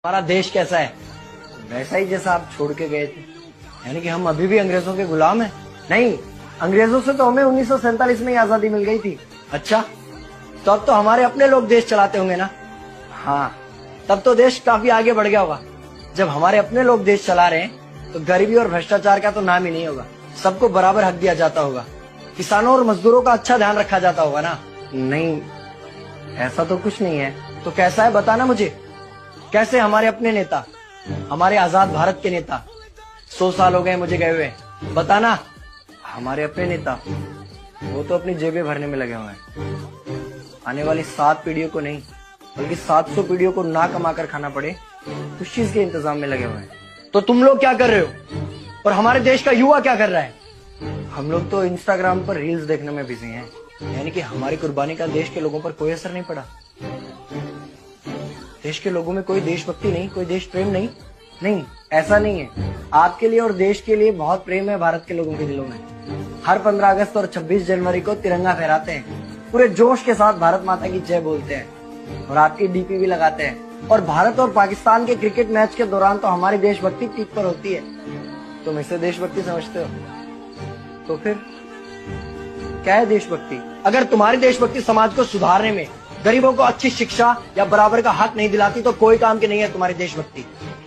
हमारा देश कैसा है वैसा ही जैसा आप छोड़ के गए थे। यानी कि हम अभी भी अंग्रेजों के गुलाम हैं? नहीं, अंग्रेजों से तो हमें 1947 में ही आजादी मिल गई थी। अच्छा, तो अब तो हमारे अपने लोग देश चलाते होंगे ना? हाँ, तब तो देश काफी आगे बढ़ गया होगा। जब हमारे अपने लोग देश चला रहे हैं तो गरीबी और भ्रष्टाचार का तो नाम ही नहीं होगा। सबको बराबर हक दिया जाता होगा, किसानों और मजदूरों का अच्छा ध्यान रखा जाता होगा ना? नहीं, ऐसा तो कुछ नहीं है। तो कैसा है बताना मुझे। कैसे हमारे अपने नेता, हमारे आजाद भारत के नेता, 100 साल हो गए मुझे गए हुए, बताना। हमारे अपने नेता वो तो अपनी जेबें भरने में लगे हुए हैं। आने वाली 7 पीढ़ियों को नहीं बल्कि 700 पीढ़ियों को ना कमा कर खाना पड़े उस चीज के इंतजाम में लगे हुए हैं। तो तुम लोग क्या कर रहे हो और हमारे देश का युवा क्या कर रहा है? हम लोग तो इंस्टाग्राम पर रील्स देखने में बिजी हैं। यानी कि हमारी कुर्बानी का देश के लोगों पर कोई असर नहीं पड़ा। देश के लोगों में कोई देशभक्ति नहीं, कोई देश प्रेम नहीं। नहीं, ऐसा नहीं है। आपके लिए और देश के लिए बहुत प्रेम है भारत के लोगों के दिलों में। हर 15 अगस्त और 26 जनवरी को तिरंगा फहराते हैं, पूरे जोश के साथ भारत माता की जय बोलते हैं और आपकी डीपी भी लगाते हैं। और भारत और पाकिस्तान के क्रिकेट मैच के दौरान तो हमारी देशभक्ति पीक पर होती है। तुम इसे देशभक्ति समझते हो? तो फिर क्या है देशभक्ति? अगर तुम्हारी देशभक्ति समाज को सुधारने में, गरीबों को अच्छी शिक्षा या बराबर का हक नहीं दिलाती तो कोई काम की नहीं है तुम्हारी देशभक्ति।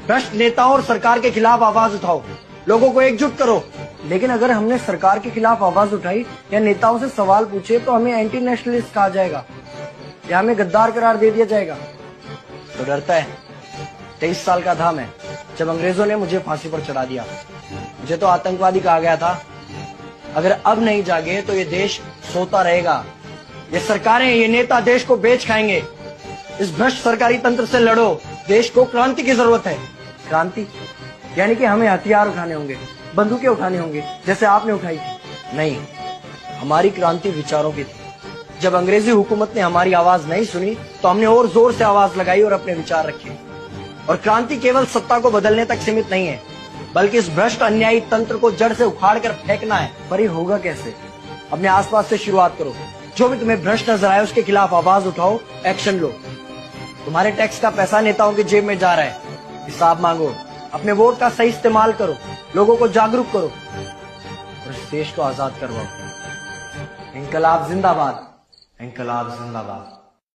भ्रष्ट नेताओं और सरकार के खिलाफ आवाज उठाओ, लोगों को एकजुट करो। लेकिन अगर हमने सरकार के खिलाफ आवाज उठाई या नेताओं से सवाल पूछे तो हमें एंटी नेशनलिस्ट कहा जाएगा या हमें गद्दार करार दे दिया जाएगा। तो डरता है। 23 साल का था मैं जब अंग्रेजों ने मुझे फांसी पर चढ़ा दिया। मुझे तो आतंकवादी कहा गया था। अगर अब नहीं जागे तो ये देश सोता रहेगा। ये सरकारें, ये नेता देश को बेच खाएंगे। इस भ्रष्ट सरकारी तंत्र से लड़ो। देश को क्रांति की जरूरत है। क्रांति यानी कि हमें हथियार उठाने होंगे, बंदूकें उठानी होंगी जैसे आपने उठाई थी। नहीं, हमारी क्रांति विचारों की थी। जब अंग्रेजी हुकूमत ने हमारी आवाज नहीं सुनी तो हमने और जोर से आवाज लगाई और अपने विचार रखे। और क्रांति केवल सत्ता को बदलने तक सीमित नहीं है, बल्कि इस भ्रष्ट अन्यायी तंत्र को जड़ से उखाड़ कर फेंकना है। पर ये होगा कैसे? अपने आसपास से शुरुआत करो। जो भी तुम्हें भ्रष्ट नजर आए उसके खिलाफ आवाज उठाओ, एक्शन लो। तुम्हारे टैक्स का पैसा नेताओं की जेब में जा रहा है, हिसाब मांगो। अपने वोट का सही इस्तेमाल करो, लोगों को जागरूक करो और इस देश को आजाद करवाओ। इंकलाब जिंदाबाद, इंकलाब जिंदाबाद।